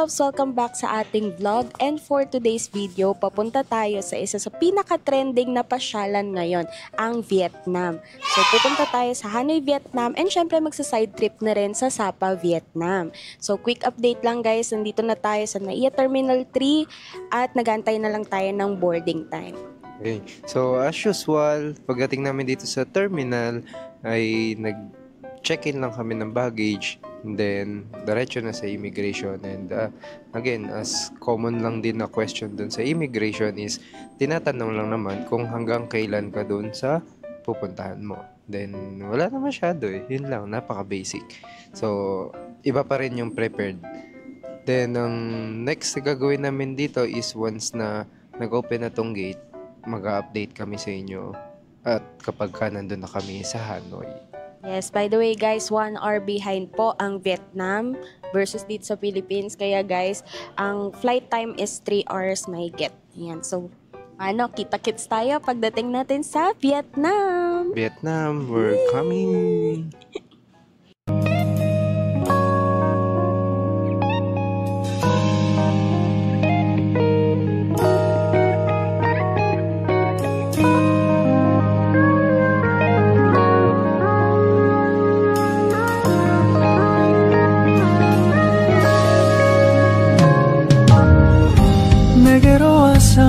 loves! Welcome back sa ating vlog, and for today's video, papunta tayo sa isa sa pinaka-trending na pasyalan ngayon, ang Vietnam. So pupunta tayo sa Hanoi, Vietnam, and syempre magsa-side trip na rin sa Sapa, Vietnam. So quick update lang guys, nandito na tayo sa NAIA Terminal 3 at nagantay na lang tayo ng boarding time. Okay. So as usual, pagdating namin dito sa terminal ay nag-check-in lang kami ng baggage. And then, diretso na sa immigration. And again, as common lang din na question dun sa immigration is, tinatanong lang naman kung hanggang kailan ka dun sa pupuntahan mo. Then, wala na masyado eh. Yun lang, napaka-basic. So, iba pa rin yung prepared. Then, ang next na gagawin namin dito is once na nag-open na tong gate, mag-update kami sa inyo. At kapag ka nandun na kami sa Hanoi. Yes, by the way guys, 1 hour behind po ang Vietnam versus dito sa Philippines. Kaya guys, ang flight time is 3 hours mahigit. Ayan, so kita-kits tayo pagdating natin sa Vietnam. Vietnam, we're coming!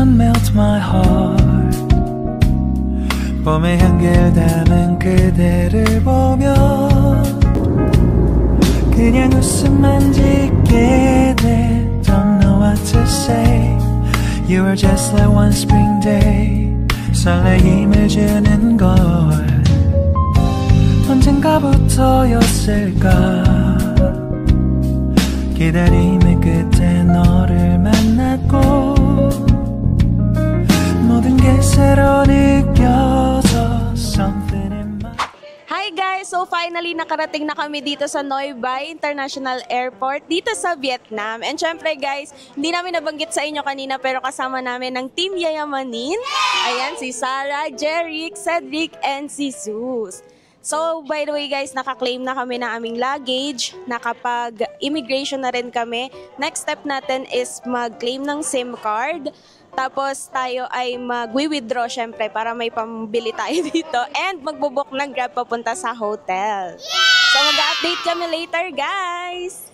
Melt my heart 봄의 향기를 담은 그대를 보며 그냥 웃음만 짓게 돼 Don't know what to say You were just like one spring day 설레임을 주는 걸 언젠가부터였을까 기다림의 끝에 너를 만났고 Hi guys! So finally nakarating na kami dito sa Noi Bai International Airport dito sa Vietnam. And syempre guys, hindi namin nabanggit sa inyo kanina pero kasama namin ng Team Yayamanin. Ayan, si Sarah, Jeric, Cedric, and si Zeus. So, by the way guys, naka-claim na kami ng aming luggage, nakapag-immigration na rin kami. Next step natin is mag-claim ng SIM card. Tapos tayo ay mag-withdraw syempre para may pambili tayo dito. And magbubook ng Grab papunta sa hotel. So, mag-update kami later guys!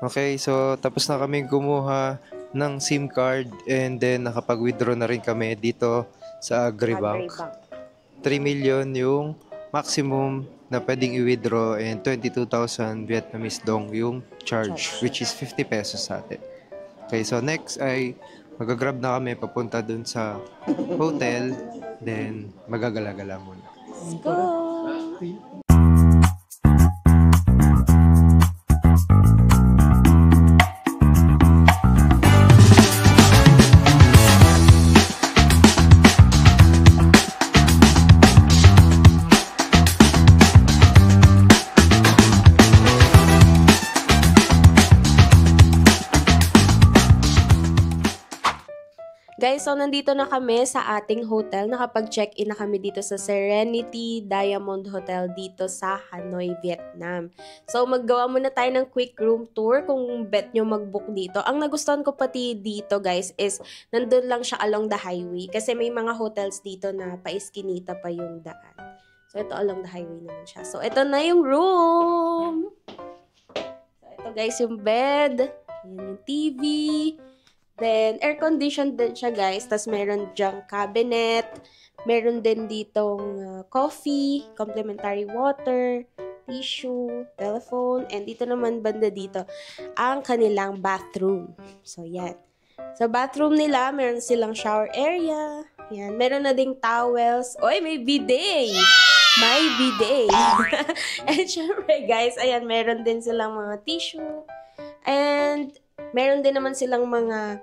Okay, so tapos na kami kumuha ng SIM card and then nakapag-withdraw na rin kami dito sa Agribank. 3 million yung maximum na pwedeng i-withdraw and 22,000 Vietnamese dong yung charge, which is 50 pesos sa atin. Okay, so next ay mag-grab na kami papunta dun sa hotel, then magagala-gala muna. Let's go! Guys, so nandito na kami sa ating hotel. Nakapag-check-in na kami dito sa Serenity Diamond Hotel dito sa Hanoi, Vietnam. So maggawa muna tayo ng quick room tour kung bet nyo mag-book dito. Ang nagustuhan ko pati dito guys is nandun lang siya along the highway. Kasi may mga hotels dito na paiskinita pa yung daan. So ito along the highway naman siya. So ito na yung room. So ito guys yung bed. Yan yung TV. Then, air-conditioned din siya guys. Tapos, meron dyang cabinet. Meron din ditong coffee, complimentary water, tissue, telephone. And dito naman banda dito, ang kanilang bathroom. So, yan. Sa bathroom nila, meron silang shower area. Yan. Meron na ding towels. Oy, may bidet! May bidet! And syempre guys, ayan, meron din silang mga tissue. And meron din naman silang mga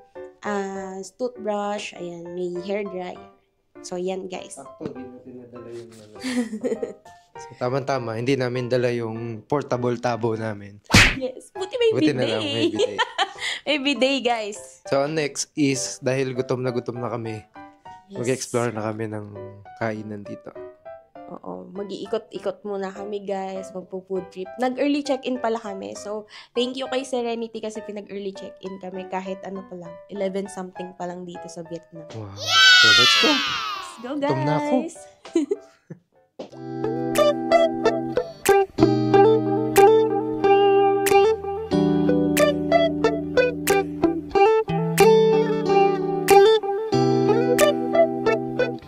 toothbrush, ayan, may hair dryer. So, yan guys. Sakto, di natin nadala yung So, tama-tama, hindi namin dala yung portable tabo namin. Yes, buti may Buti na bidet. lang, may bidet. May bidet, guys. So, next is, dahil gutom na kami, Yes. mag-explore na kami ng kainan dito. Oo, mag-iikot-ikot muna kami, guys. Magpo-food trip. Nag-early check-in pala kami. So, thank you kay Serenity kasi pinag-early check-in kami kahit ano pa lang, 11 something pa lang dito sa Vietnam. Wow. So, let's go. Let's go, Gutom na ako. guys.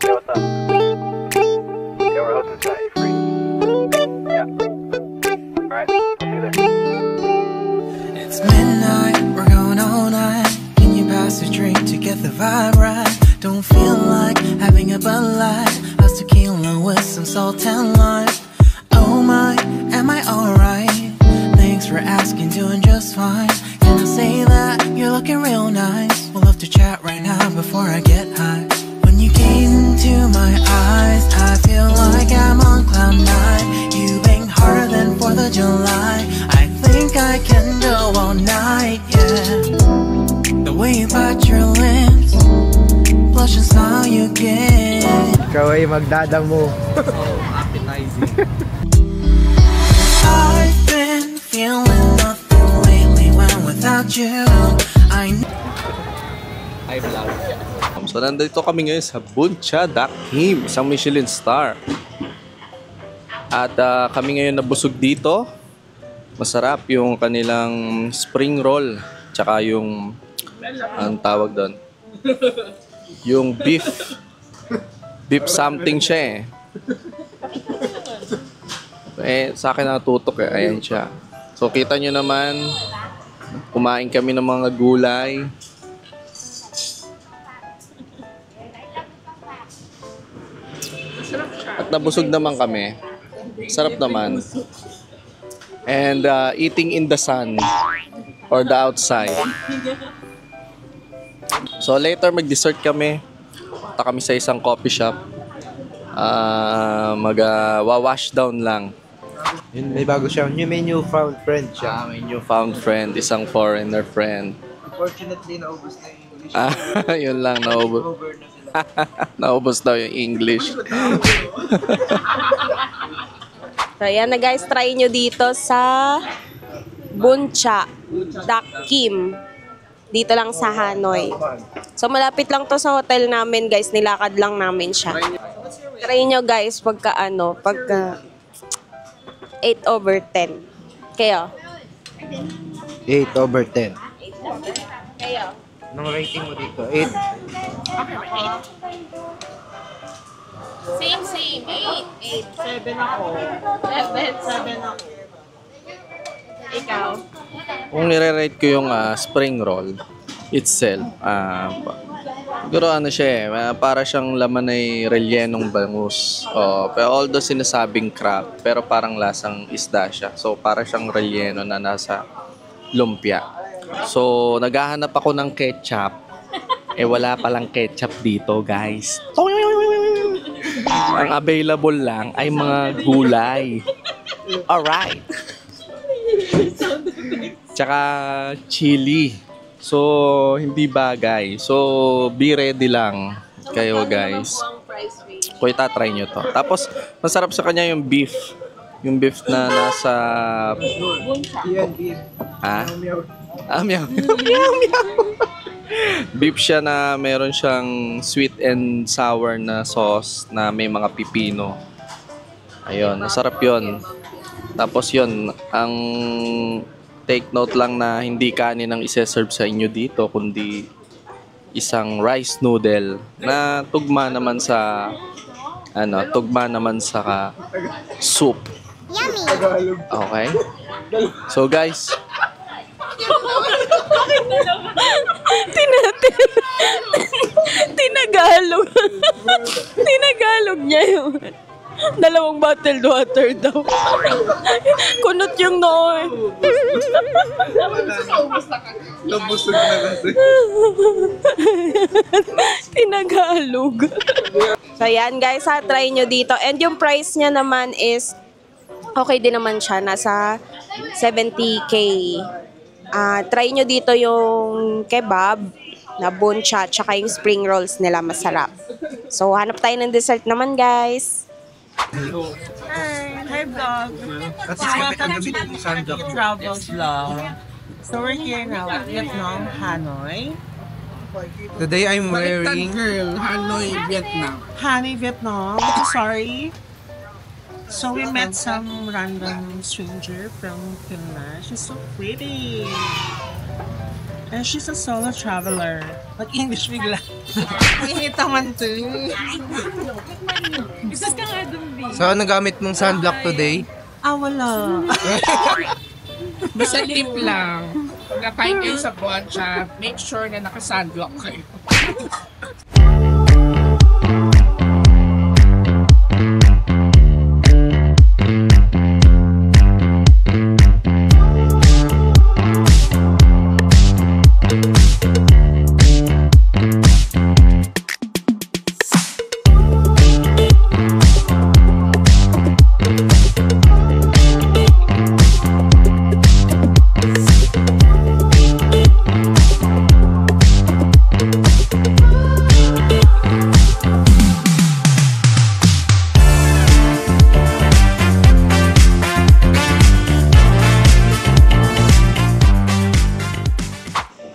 Yo, what's up? Yeah, we're hosting tonight. You free? Yeah. Alright, I'll see you there. It's midnight, we're going all night. Can you pass a drink to get the vibe right? Don't feel like having a Bud Light. How's tequila with some salt and lime? Oh my, am I alright? Thanks for asking, doing just fine. Can I say that you're looking real nice? We'll love to chat right now before I get high. When you gaze into my eyes, I feel like I'm on cloud nine. You bang harder than 4th of July. I think I can go all night, yeah. The way you bite your lips, blush and smile you get. Ikaw ay magdadang mo. I've been feeling nothing lately when without you. I know. So nandito kami ngayon sa Buncha Dak Him, isang Michelin star. At kami ngayon nabusog dito. Masarap yung kanilang spring roll. Tsaka yung, anong tawag doon? Yung beef. Beef something siya sa akin natutok Ayan siya. So kita nyo naman, kumain kami ng mga gulay. At nabusog naman kami. Sarap naman. And eating in the sun or the outside. So later mag-dessert kami. Punta kami sa isang coffee shop. Mag-wash down lang. Yun, may bago siya. May newfound friend siya. May newfound friend, isang foreigner friend. Unfortunately, naubos na yung English. Yun lang, naubos. Over na sila. Naubos daw yung English. So, yan na guys. Try nyo dito sa Buncha Dak Kim. Dito lang sa Hanoi. So, malapit lang to sa hotel namin, guys. Nilakad lang namin siya. Try nyo, guys, pagka 8/10. Kayo? 8/10. Kayo? Anong rating mo dito? 8? Same. 8. 7 ako. 7 ako. Ikaw? Kung nire-rate ko yung spring roll itself, siguro siya para siyang laman ay rellenong bangus. Pero although sinasabing crab, pero parang lasang isda siya. So para siyang relleno na nasa lumpia. So naghahanap ako ng ketchup. Wala palang ketchup dito, guys. Ang available lang ay mga gulay. Alright. Tsaka chili. So, hindi bagay. So, be ready lang kayo, guys. Kung itatry nyo to. Tapos, masarap sa kanya yung beef. Yung beef na nasa... Meow. Beef siya na meron siyang sweet and sour na sauce na may mga pipino. Ayun, masarap yun. Tapos yun, ang take note lang na hindi kanin ang ise-serve sa inyo dito, kundi isang rice noodle na tugma naman sa soup. Yummy. Okay? So guys, Tinagalog. Tinagalog niya yun. 2 bottled water daw. Kunot yung noy. Nabusog na kasi. Tinagalog. So yan guys, ha, try nyo dito. And yung price niya naman is okay din naman siya. Nasa 70k. Try nyo dito yung kebab na buncha tsaka yung spring rolls nila, masarap. So hanap tayo ng dessert naman guys. Hi vlog. Welcome to Travel Vlog. So we're here now at Vietnam, Hanoi. Today I'm wearing... Girl, Hanoi, Vietnam. Hanoi, Vietnam. So sorry. So we met some random stranger from Finland. She's so pretty. And she's a solo traveler. Mag-English bigla. Init naman to. So, ano gamit mong sunblock today? Wala. Basta tip lang. Pag nakain kayo sa Boncha, make sure na naka-sunblock kayo.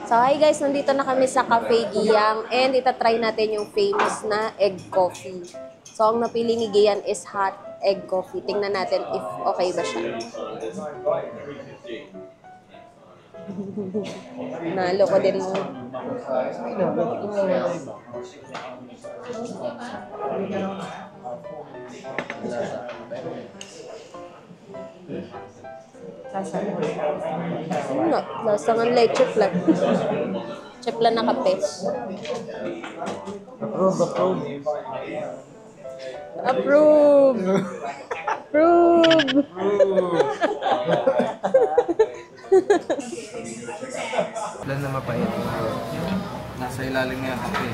So hi guys, nandito na kami sa Cafe Giyang and itatry natin yung famous na egg coffee. So ang napili ni Gian is hot egg coffee. Tingnan natin if okay ba siya. Nalo ko din mo. No, lasa ng leche flan. Cheplan na kape. Approve! Approve! Plan na mapait. Nasa ilalim niya yung kape.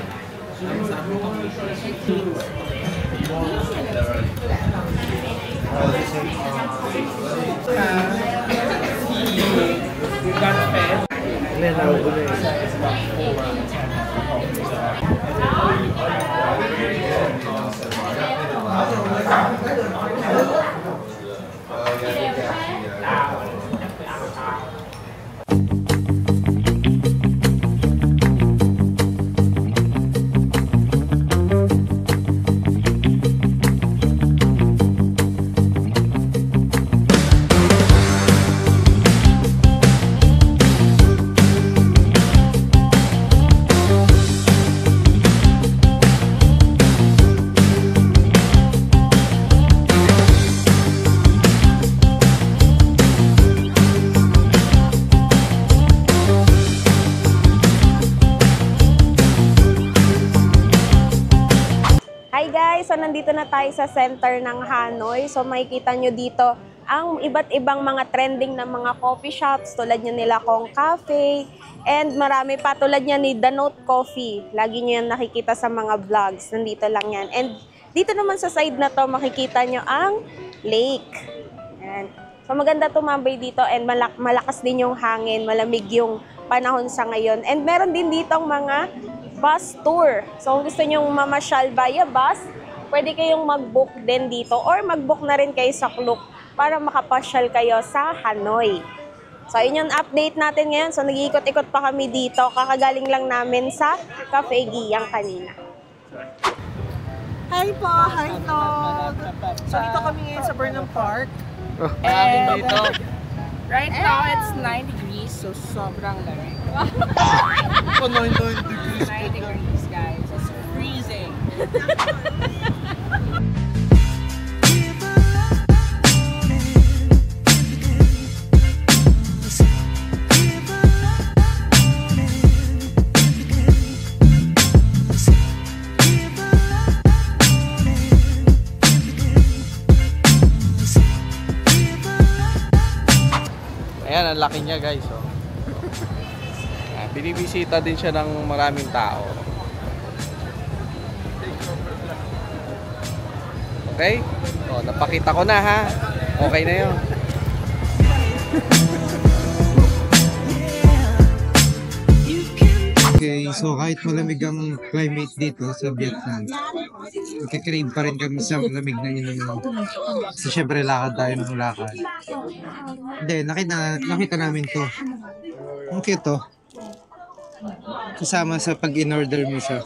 Hi guys! So nandito na tayo sa center ng Hanoi. So makikita nyo dito ang iba't ibang mga trending na mga coffee shops tulad nyo nila Kong Cafe and marami pa tulad nyo ni The Note Coffee. Lagi nyo yan nakikita sa mga vlogs. Nandito lang yan. And dito naman sa side na to makikita nyo ang lake. Ayan. So maganda tumambay dito and malakas din yung hangin, malamig yung panahon sa ngayon. And meron din ditong mga bus tour. So kung gusto nyong mamasyal via bus, pwede kayong mag-book din dito or mag-book na rin kayo sa Klook para makapasyal kayo sa Hanoi. So yun yung update natin ngayon. So nag-iikot-ikot pa kami dito. Kakagaling lang namin sa Cafe Giyang kanina. Hi po! Hi Tog! So dito kami ngayon sa Burnham Park. And Right now, it's 9 degrees, so sobrang lamig. 9 degrees. 9 degrees, guys. It's freezing. laki niya guys. Oh. Binibisita din siya ng maraming tao. Okay? Oh, napakita ko na ha. Okay na yun. Okay, so kahit malamig ang climate dito sa Vietnam, nagka-crave pa rin kami sa malamig na inumin. Kasi syempre lakad tayo ng lakad. Hindi, nakita namin to. Ang cute to. Kasama sa pag in-order mo siya.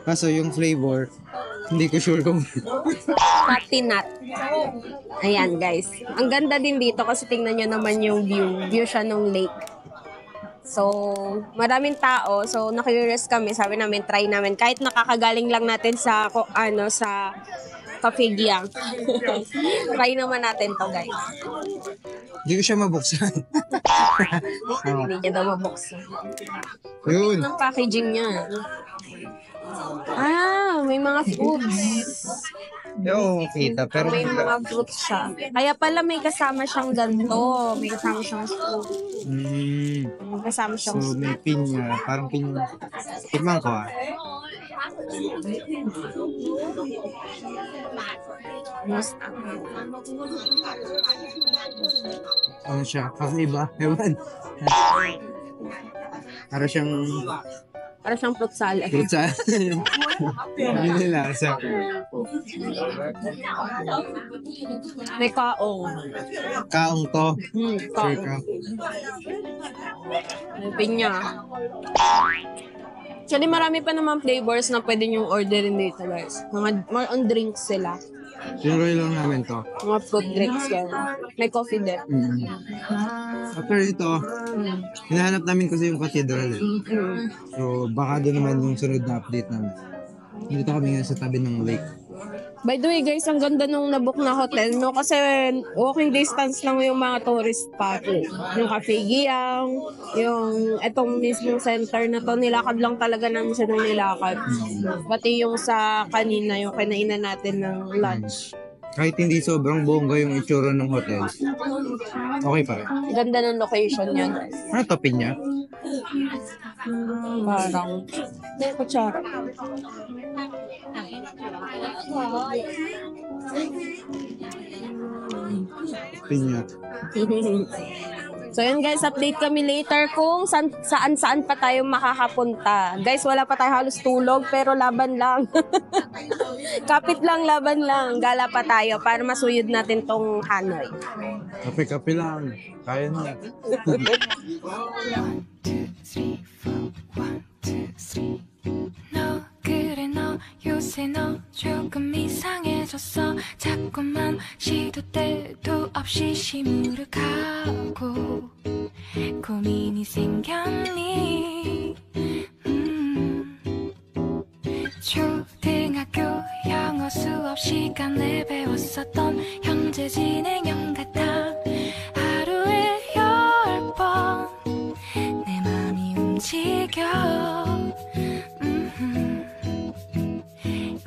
Kaso yung flavor, hindi ko sure kung... Coffee nut. Ayan guys. Ang ganda din dito kasi tingnan nyo naman yung view. View siya ng lake. So, maraming tao. So, na-curious kami. Sabi namin, try namin. Kahit nakakagaling lang natin sa, sa Cafe Giang. Try naman natin to guys. Hindi ko siya mabuksan. Hindi niya daw mabuksan. Yun. Ang packaging niya. May mga fruits. Oo, kita. Pero May mga fruits siya. Kaya pala may kasama siyang ganito. May kasama siyang fruit. May kasama siyang so may pinya. Parang pinya. Tignan ko ah. Ano siya? Kakaiba. Ewan. Para siyang fruit salad. fruit salad. Hindi nila. So, May kaong. kaong to. Kaong. May pinya. Actually, marami pa naman flavors na pwede niyong orderin dito, guys. More on drinks sila. Tinuloy lang namin to. Mga fruit drinks yan. May coffee din. After ito, hinahanap namin kasi yung cathedral eh. So, baka doon naman yung sunod na update namin. Dito kami nga sa tabi ng lake. By the way, guys, ang ganda nung nabook na hotel, no? Kasi walking distance lang yung mga tourist spot. Yung Cafe Giang, yung etong mismong center na to, nilakad lang talaga namin siya ng nilakad. Pati yung sa kanina, yung kinainan natin ng lunch. Kahit hindi sobrang bongga yung itsura ng hotel, okay pa rin. Ganda ng location niya, guys. Ano topin niya? Parang, kutsara. Pinya. So yun guys, update kami later kung saan pa tayo makakapunta. Guys, wala pa tayo halos tulog pero laban lang. Kapit lang, laban lang. Gala pa tayo para masuyod natin tong Hanoi. Kape-kape lang. Kaya na. の그래 너 요새 너 조금 이상해졌어 자꾸만 시도 때도 없이 시무룩하고 고민이 생겼니 초등학교 영어 수업 시간에 배웠었던 현재 진행형 같아 하루에 10번 내 맘이 움직여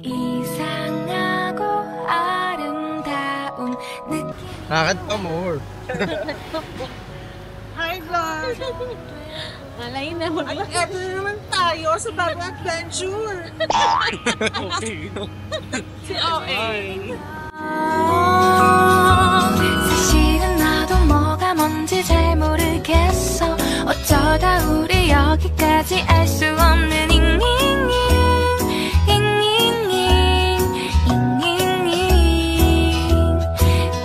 이상하고 아름다운 느낌 Lakad pa more. Hi, vlog! Malay na mo. Ay, eto na naman tayo sa bagong adventure! Si OA! 사실은 나도 뭐가 뭔지 잘 모르겠어 어쩌다 우리 여기까지 알 수 없는 잉잉잉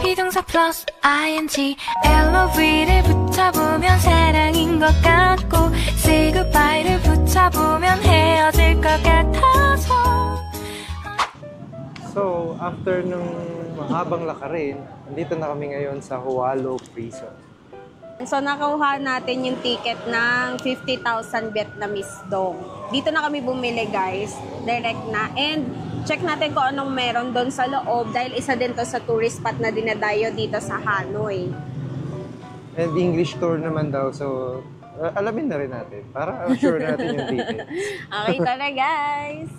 비동사 플러스 ing LOV를 붙여보면 사랑인 것 같고 Say goodbye를 붙여보면 헤어질 것 같아서 So, after nung mahabang lakarin, nandito na kami ngayon sa Hualo Prison. So nakuha natin yung ticket ng 50,000 Vietnamese dong. Dito na kami bumili guys, direct na. And check natin kung anong meron doon sa loob dahil isa din to sa tourist spot na dinadayo dito sa Hanoi. And English tour naman daw, so alamin na rin natin para sure natin yung ticket. Okay, tara guys!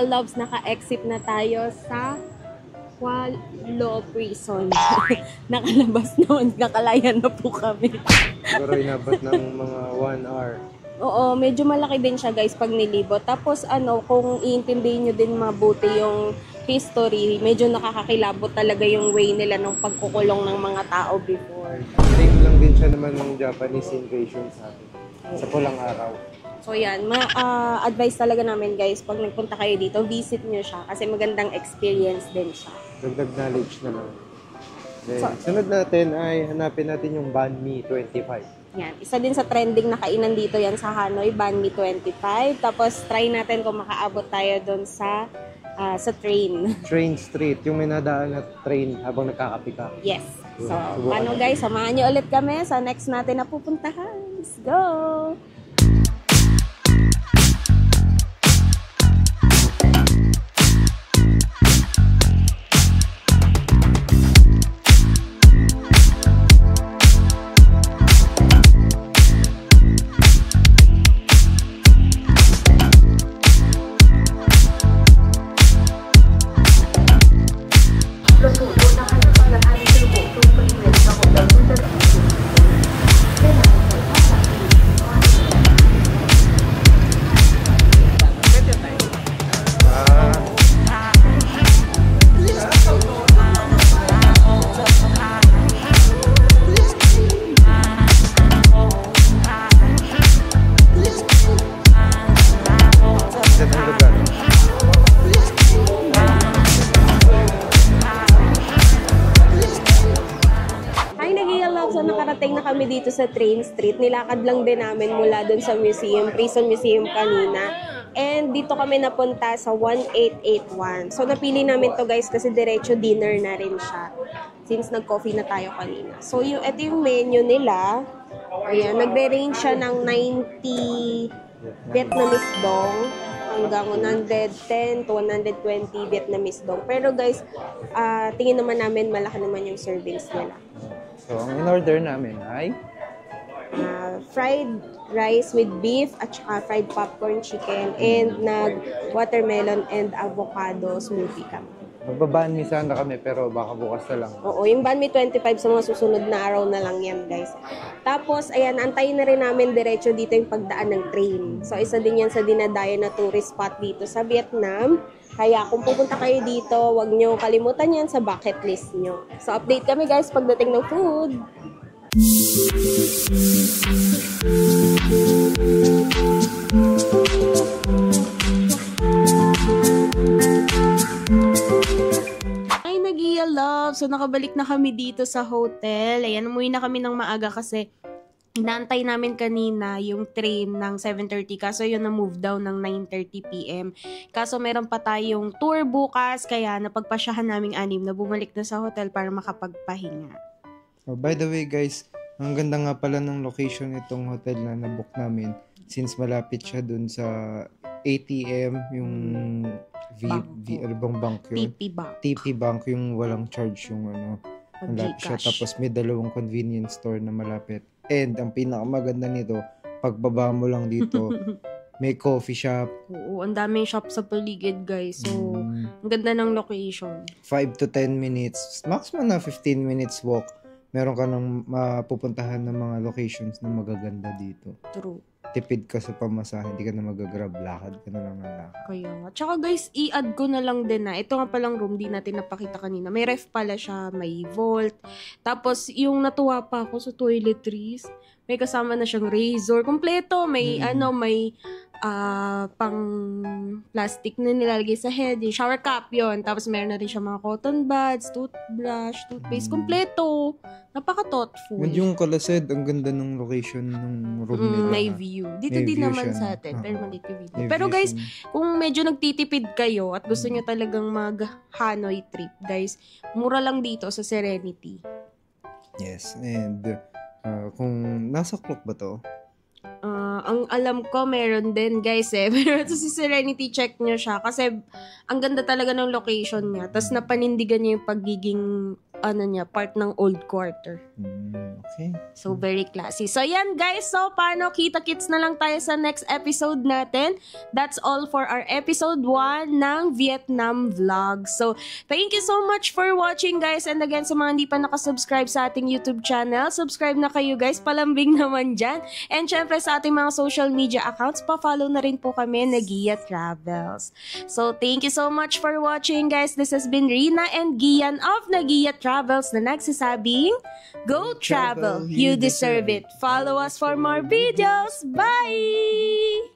Loves, naka-exit na tayo sa Kuala Prison. Nakalabas noon, nakalaya na po kami. Siguro inabot ng mga 1 hour. Oo, medyo malaki din siya guys pag nilibot. Tapos kung iintindihin nyo din mabuti yung history, medyo nakakakilabot talaga yung way nila ng pagkukulong ng mga tao before. Same lang din siya naman ng Japanese invasion sa atin. Sa pulang araw. So yan, advice talaga namin guys, pag nagpunta kayo dito, visit nyo siya kasi magandang experience din siya. Dagdag knowledge na lang. Then, sunod natin ay hanapin natin yung Banh Mi 25. Yan, isa din sa trending na kainan dito yan sa Hanoi, Banh Mi 25. Tapos try natin kung makaabot tayo doon sa train. Train Street, yung may nadaan na train habang nagkakape ka. Yes. So, paano guys, samahan nyo ulit kami sa next natin na pupuntahan. Let's go! Dito sa Train Street, nilakad lang din namin mula dun sa museum, Prison Museum kanina. And dito kami napunta sa 1881. So napili namin to guys kasi diretso dinner na rin siya. Since nag-coffee na tayo kanina. So ito yung menu nila. Ayan, nagre-range siya ng 90 Vietnamese dong hanggang 110 to 120 Vietnamese dong. Pero guys, tingin naman namin malaki naman yung servings nila. So, ang in-order namin ay fried rice with beef at saka fried popcorn chicken and watermelon and avocado smoothie kami. Magbabaan mi sana kami pero baka bukas na lang. Oo, yung Banh Mi 25 sa mga susunod na araw na lang yan guys. Tapos, ayan, antayin na rin namin diretso dito yung pagdaan ng train. So, isa din yan sa dinadayo na tourist spot dito sa Vietnam. Kaya kung pupunta kayo dito, huwag nyo kalimutan yan sa bucket list nyo. So, update kami guys pagdating ng food. Ay, Nagia Love! So, nakabalik na kami dito sa hotel. Ayan, umuwi na kami ng maaga kasi inaantay namin kanina yung train ng 7:30 kaso yun na-move down ng 9:30 p.m. Kaso meron pa tayong tour bukas kaya napagpasyahan naming anim na bumalik na sa hotel para makapagpahinga. Oh, by the way guys, ang ganda nga pala ng location itong hotel na nabook namin since malapit siya dun sa ATM, yung bank yun? TP Bank, yung walang charge yung malapit siya. Tapos may dalawang convenience store na malapit. And ang pinakamaganda nito, pagbaba mo lang dito, may coffee shop. Oo, ang daming shop sa paligid guys. So, ang ganda ng location. 5 to 10 minutes, maximum na 15 minutes walk. meron ka nang mapupuntahan ng mga locations na magaganda dito. True. Tipid ka sa pamasahe, hindi ka na magagrab, lakad ka na lang ng lakad. Kaya nga. Tsaka guys, i-add ko na lang din na, ito nga palang room, di natin napakita kanina. May ref pala siya, may vault. Tapos, yung natuwa pa ako sa toiletries, may kasama na siyang razor. Kompleto, may may pang plastic na nilalagay sa head, yung shower cap yun. Tapos meron na rin siya mga cotton buds, toothbrush, toothpaste, kompleto. Napaka-thoughtful. And yung Kalasid, ang ganda ng location ng room nila. May view. Dito May din view naman siya. sa atin, pero maliit yung view. May Pero view guys, siya. kung medyo nagtitipid kayo at gusto nyo talagang mag-Hanoi trip, guys, mura lang dito sa Serenity. Yes, and kung nasa clock ba to? Ang alam ko, meron din, guys, eh. Pero ito si Serenity, check nyo siya. Kasi, ang ganda talaga ng location niya. Tapos, napanindigan niya yung pagiging, part ng old quarter. Okay. So, very classy. So, yan, guys. So, paano? Kita-kits na lang tayo sa next episode natin. That's all for our episode 1 ng Vietnam Vlog. So, thank you so much for watching, guys. And again, sa mga hindi pa nakasubscribe sa ating YouTube channel, subscribe na kayo, guys. Palambing naman dyan. And syempre, sa ating mga social media accounts, pa-follow na rin po kami na Gia Travels. So, thank you so much for watching, guys. This has been Rina and Gian of Nagia Travels na nagsasabing, Go Travel! You deserve it! Follow us for more videos! Bye!